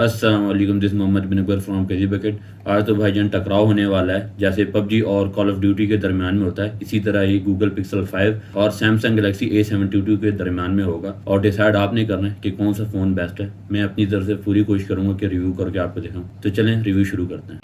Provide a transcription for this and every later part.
अस्सलाम वालेकुम, this Mohammad bin Akbar from crazy bucket. आज तो भाईजान टकराव होने वाला है, जैसे पबजी और कॉल ऑफ ड्यूटी के दरमियान में होता है, इसी तरह ही गूगल पिक्सल 5 और सैमसंग गैलेक्सी A72 के दरमियान में होगा। और डिसाइड आपने करना है कि कौन सा फ़ोन बेस्ट है। मैं अपनी तरफ से पूरी कोशिश करूंगा कि रिव्यू करके आपको दिखाऊं। तो चलें रिव्यू शुरू करते हैं।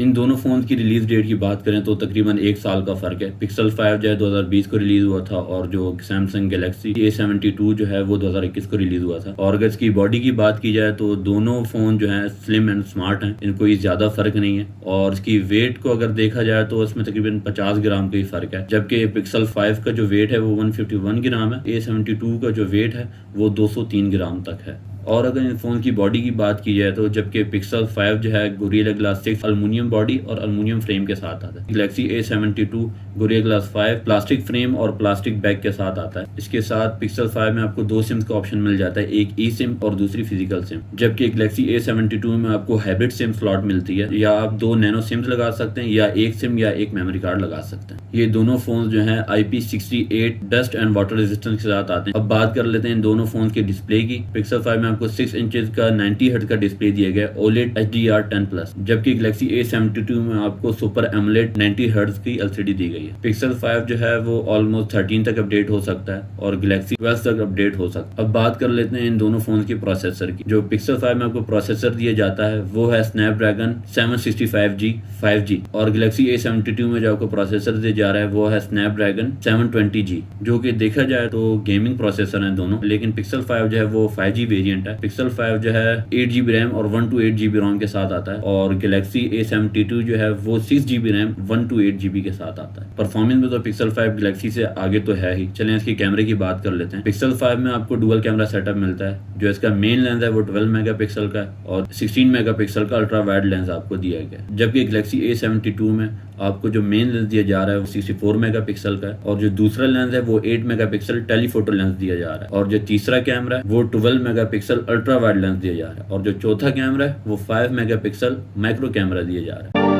इन दोनों फ़ोन की रिलीज़ डेट की बात करें तो तकरीबन 1 साल का फ़र्क है। पिक्सल 5 जो है 2020 को रिलीज़ हुआ था और जो सैमसंग गैलेक्सी A72 जो है वो 2021 को रिलीज़ हुआ था। और अगर इसकी बॉडी की बात की जाए तो दोनों फ़ोन जो हैं स्लिम एंड स्मार्ट हैं, इनकों कोई ज़्यादा फ़र्क नहीं है। और इसकी वेट को अगर देखा जाए तो इसमें तकरीबन 50 ग्राम का ही फ़र्क है, जबकि पिक्सल 5 का जो वेट है वो 151 ग्राम है। A72 का जो वेट है वो 203 ग्राम तक है। और अगर इन फ़ोन की बॉडी की बात की जाए तो जबकि पिक्सल 5 जो है गोरिल्ला ग्लास 6 एल्युमिनियम बॉडी और एल्युमिनियम फ्रेम के साथ आता है, Galaxy A72 gorilla glass 5 plastic frame और प्लास्टिक बैक के साथ आता है। इसके साथ पिक्सल 5 में आपको 2 सिम्स का ऑप्शन मिल जाता है, एक ई सिम और दूसरी फिजिकल सिम, जबकि गैलेक्सी A72 में आपको हाइब्रिड सिम स्लॉट मिलती है, या आप 2 नैनो सिम्स लगा सकते हैं या एक सिम या एक मेमोरी कार्ड लगा सकते हैं। ये दोनों फोन जो हैं IP68 dust and water resistance के साथ आते हैं। अब बात कर लेते हैं इन दोनों फोन के डिस्प्ले की। पिक्सल 5 में आपको 6 इंचेस का 90 हर्ट्ज का डिस्प्ले दिया गया है, OLED HDR10+, जबकि गैलेक्सी A72 में आपको सुपर एमोलेड 90 हर्ट्ज की LCD दी गई है। पिक्सल 5 जो है वो ऑलमोस्ट 13 तक अपडेट हो सकता है और गैलेक्सी 12 तक अपडेट हो सकता है। अब बात कर लेते हैं इन दोनों फोन के प्रोसेसर की। जो पिक्सल 5 में आपको प्रोसेसर दिया जाता है वो है स्नैपड्रैगन 765G 5G, और गैलेक्सी A72 में जो आपको प्रोसेसर दिया जा रहा है वो है स्नैपड्रैगन 720G, जो कि देखा जाए तो गेमिंग प्रोसेसर हैं दोनों, लेकिन पिक्सल 5 जो है वो 5G वेरिएंट है। पिक्सल 5 जो है 8GB रैम और 128GB रोम के साथ आता है, और गैलेक्सी A72 जो है वो 6GB रैम 128GB के साथ आता है। परफॉर्मेंस में तो पिक्सल 5 गैलेक्सी से आगे तो है ही। चलें इसके कैमरे की बात कर लेते हैं। पिक्सल 5 में आपको डुअल कैमरा सेटअप मिलता है। जो इसका मेन लेंस है वो 12 मेगापिक्सल का है और 16 मेगापिक्सल का अल्ट्रा वाइड लेंस आपको दिया गया है, जबकि गैलेक्सी A72 में आपको जो मेन लेंस दिया जा रहा है वो 64 मेगापिक्सल का है, और जो दूसरा लेंस है वो 8 मेगापिक्सल टेलीफोटो लेंस दिया जा रहा है, और जो तीसरा कैमरा है वो 12 मेगापिक्सल अल्ट्रा वाइड लेंस दिया जा रहा है, और जो चौथा कैमरा है वो 5 मेगापिक्सल माइक्रो कैमरा दिया जा रहा है।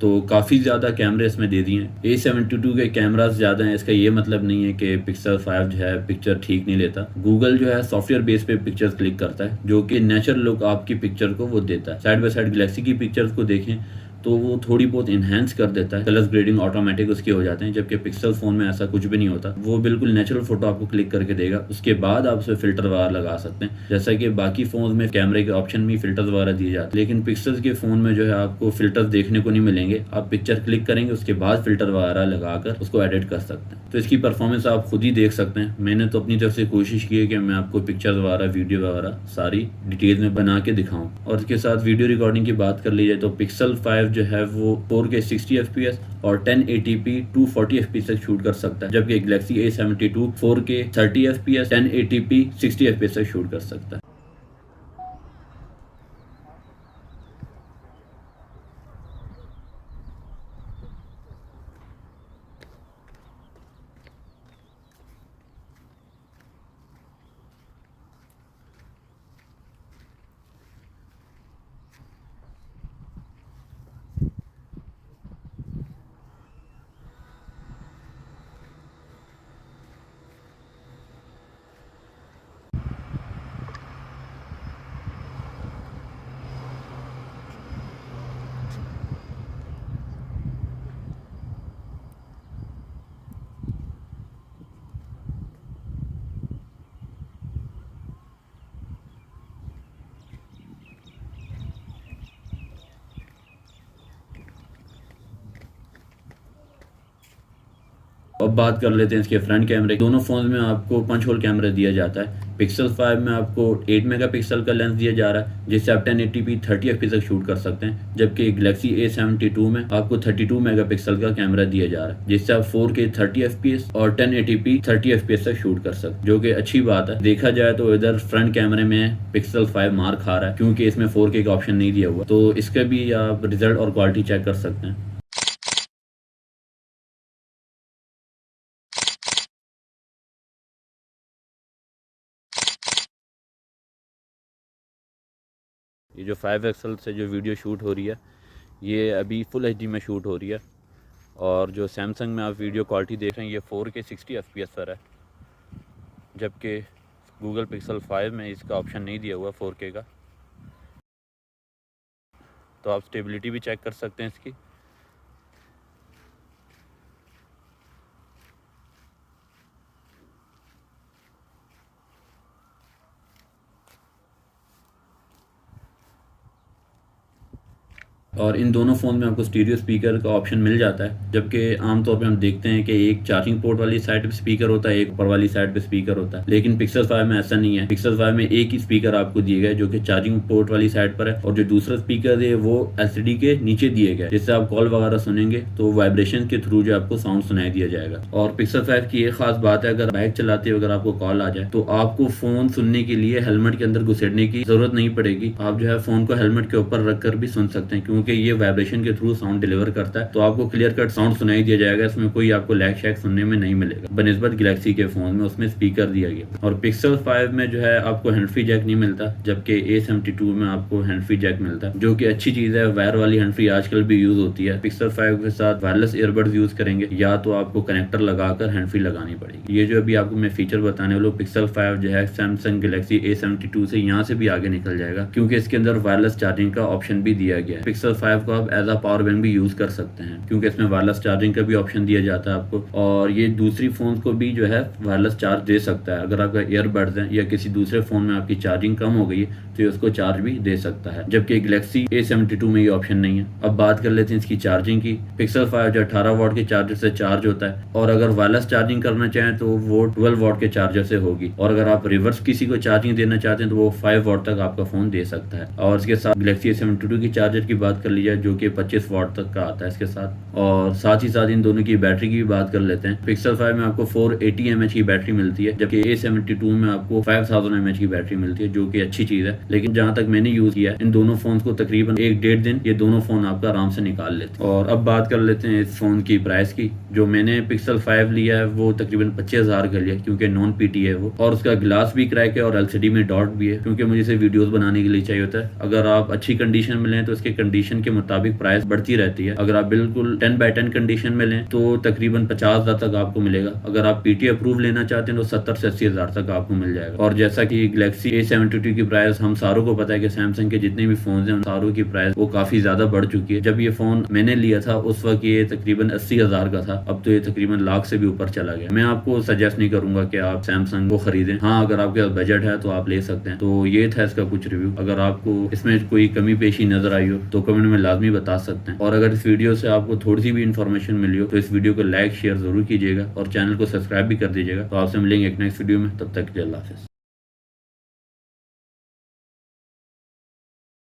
तो काफ़ी ज़्यादा कैमरे इसमें दे दिए हैं। A72 के कैमरास ज़्यादा हैं, इसका ये मतलब नहीं है कि पिक्सल 5 जो है पिक्चर ठीक नहीं लेता। गूगल जो है सॉफ्टवेयर बेस पे पिक्चर्स क्लिक करता है, जो कि नेचुरल लुक आपकी पिक्चर को वो देता है। साइड बाय साइड गैलेक्सी की पिक्चर्स को देखें तो वो थोड़ी बहुत इन्हेंस कर देता है, कलर्स ग्रेडिंग ऑटोमेटिक उसके हो जाते हैं, जबकि पिक्सल फोन में ऐसा कुछ भी नहीं होता। वो बिल्कुल नेचुरल फोटो आपको क्लिक करके देगा, उसके बाद आप उसमें फिल्टर वगैरह लगा सकते हैं, जैसा कि बाकी फोन में कैमरे के ऑप्शन में फिल्टर्स वगैरह दिए जाते हैं। लेकिन पिक्सल के फोन में जो है आपको फिल्टर्स देखने को नहीं मिलेंगे। आप पिक्चर क्लिक करेंगे उसके बाद फिल्टर वगैरह लगाकर उसको एडिट कर सकते हैं। तो इसकी परफॉर्मेंस आप खुद ही देख सकते हैं। मैंने तो अपनी तरफ से कोशिश की है कि मैं आपको पिक्चर्स वगैरह वीडियो वगैरह सारी डिटेल में बना के दिखाऊं। और इसके साथ वीडियो रिकॉर्डिंग की बात कर ली जाए तो पिक्सल 5 जो है वो 4K 60 FPS और 1080p 240 FPS तक शूट कर सकता है, जबकि Galaxy A72 4K 30 FPS 1080p 60 FPS तक शूट कर सकता है। अब बात कर लेते हैं इसके फ्रंट कैमरे। दोनों फोन में आपको पंच होल कैमरा दिया जाता है। पिक्सल 5 में आपको 8 मेगापिक्सल का लेंस दिया जा रहा है, जिससे आप 1080p 30fps तक शूट कर सकते हैं, जबकि गैलेक्सी A72 में आपको 32 मेगापिक्सल का कैमरा दिया जा रहा है, जिससे आप 4K 30fps और 1080p 30fps तक शूट कर सकते हैं, जो कि अच्छी बात है। देखा जाए तो इधर फ्रंट कैमरे में पिक्सल 5 मार खा रहा है, क्योंकि इसमें 4K का ऑप्शन नहीं दिया हुआ, तो इसका भी आप रिजल्ट और क्वालिटी चेक कर सकते हैं। ये जो 5 एक्सल से जो वीडियो शूट हो रही है, ये अभी फुल HD में शूट हो रही है, और जो सैमसंग में आप वीडियो क्वालिटी देख रहे हैं ये 4K 60fps पर है, जबकि गूगल पिक्सल 5 में इसका ऑप्शन नहीं दिया हुआ 4K का। तो आप स्टेबिलिटी भी चेक कर सकते हैं इसकी। और इन दोनों फ़ोन में आपको स्टीरियो स्पीकर का ऑप्शन मिल जाता है, जबकि आमतौर पे हम देखते हैं कि एक चार्जिंग पोर्ट वाली साइड पे स्पीकर होता है, एक ऊपर वाली साइड पे स्पीकर होता है, लेकिन पिक्सल 5 में ऐसा नहीं है। पिक्सल 5 में एक ही स्पीकर आपको दिए गए जो कि चार्जिंग पोर्ट वाली साइड पर है, और जो दूसरा स्पीकर है वो LCD के नीचे दिए गए, जिससे आप कॉल वगैरह सुनेंगे तो वाइब्रेशन के थ्रू जो आपको साउंड सुनाई दिया जाएगा। और पिक्सल 5 की एक खास बात है, अगर बाइक चलाते हुए अगर आपको कॉल आ जाए तो आपको फ़ोन सुनने के लिए हेलमेट के अंदर घुसेड़ने की ज़रूरत नहीं पड़ेगी। आप जो है फ़ोन को हेलमेट के ऊपर रख कर भी सुन सकते हैं, क्योंकि ये वाइब्रेशन के थ्रू साउंड डिलीवर करता है, तो आपको क्लियर कट साउंड सुनाई दिया जाएगा। इसमें कोई आपको लैग शैग सुनने में नहीं मिलेगा, बनिस्बत गैलेक्सी के फोन में उसमें स्पीकर दिया गया। और पिक्सल 5 में जो है आपको हैंड फ्री जैक नहीं मिलता, जबकि A72 में आपको हैंड फ्री जैक मिलता है, जो कि अच्छी चीज है। वायर वाली हैंड फ्री आजकल भी यूज होती है। पिक्सल 5 के साथ वायरलेस ईयरबड्स यूज करेंगे या तो आपको कनेक्टर लगाकर हैंड फ्री लगानी पड़ेगी। ये जो अभी आपको मैं फीचर बताने वाला हूं, पिक्सल 5 जो है सैमसंग गैलेक्सी A72 से यहाँ से भी आगे निकल जाएगा, क्योंकि इसके अंदर वायरलेस चार्जिंग का ऑप्शन भी दिया गया है। पिक्सल 5 को आप एज अ पावर बैंक भी यूज कर सकते हैं, क्योंकि इसमें वायरलेस चार्जिंग का भी ऑप्शन दिया जाता है आपको, और ये दूसरी फोन को भी जो है वायरलेस चार्ज दे सकता है। अगर आपका ईयरबड्स है या किसी दूसरे फोन में आपकी चार्जिंग कम हो गई है तो ये उसको चार्ज भी दे सकता है, जबकि गैलेक्सी A72 में ये ऑप्शन नहीं है। अब बात कर लेते हैं इसकी चार्जिंग की। पिक्सल 5 जो 18 वाट के चार्जर से चार्ज होता है, और अगर वायरलेस चार्जिंग करना चाहें तो वो 12 वाट के चार्जर से होगी, और अगर आप रिवर्स किसी को चार्जिंग देना चाहते हैं तो वो 5 वाट तक आपका फोन दे सकता है। और इसके साथ गैलेक्सी A72 की चार्जर की बात कर ली जाए, जो कि 25 वाट तक का आता है इसके साथ। और साथ ही साथ इन दोनों की बैटरी की भी बात कर लेते हैं। पिक्सल 5 में आपको 480 mAh की बैटरी मिलती है, जबकि A72 में आपको 5000 mAh की बैटरी मिलती है, जो कि अच्छी चीज है। लेकिन जहां तक मैंने यूज किया इन दोनों फोन को तकरीबन 1-1.5 दिन ये दोनों फोन आपका आराम से निकाल लेते हैं। और अब बात कर लेते हैं इस फोन की प्राइस की। जो मैंने पिक्सल 5 लिया है वो तकरीबन 25,000 का लिया, क्योंकि नॉन PT है वो, और उसका ग्लास भी क्रैक है और LCD में डॉट भी है, क्योंकि मुझे इसे वीडियोस बनाने के लिए चाहिए होता है। अगर आप अच्छी कंडीशन में लें तो इसके कंडीशन के मुताबिक प्राइस बढ़ती रहती है। अगर आप बिल्कुल 10/10 कंडीशन में लें तो तकरीबन 50,000 तक आपको मिलेगा। अगर आप PT अप्रूव लेना चाहते हैं तो 70 से 80,000 तक आपको मिल जाएगा। और जैसा कि गैलेक्सी A72 की प्राइस हम सारों को पता है कि सैमसंग के जितने भी फोन हैं उन सारों की प्राइस वो काफी ज्यादा बढ़ चुकी है। जब ये फोन मैंने लिया था उस वक्त ये तकरीबन 80,000 का था, अब तो ये तकरीबन लाख से भी ऊपर चला गया। मैं आपको सजेस्ट नहीं करूंगा कि आप सैमसंग को खरीदें। हाँ, अगर आपके पास बजट है तो आप ले सकते हैं। तो ये था इसका कुछ रिव्यू। अगर आपको इसमें कोई कमी पेशी नजर आई हो तो कमेंट में लाजमी बता सकते हैं। और अगर इस वीडियो से आपको थोड़ी सी भी इन्फॉर्मेशन मिली हो तो इस वीडियो को लाइक शेयर जरूर कीजिएगा, और चैनल को सब्सक्राइब भी कर दीजिएगा। तो आपसे मिलेंगे एक नेक्स्ट वीडियो में, तब तक के लिए अल्लाह हाफिज़।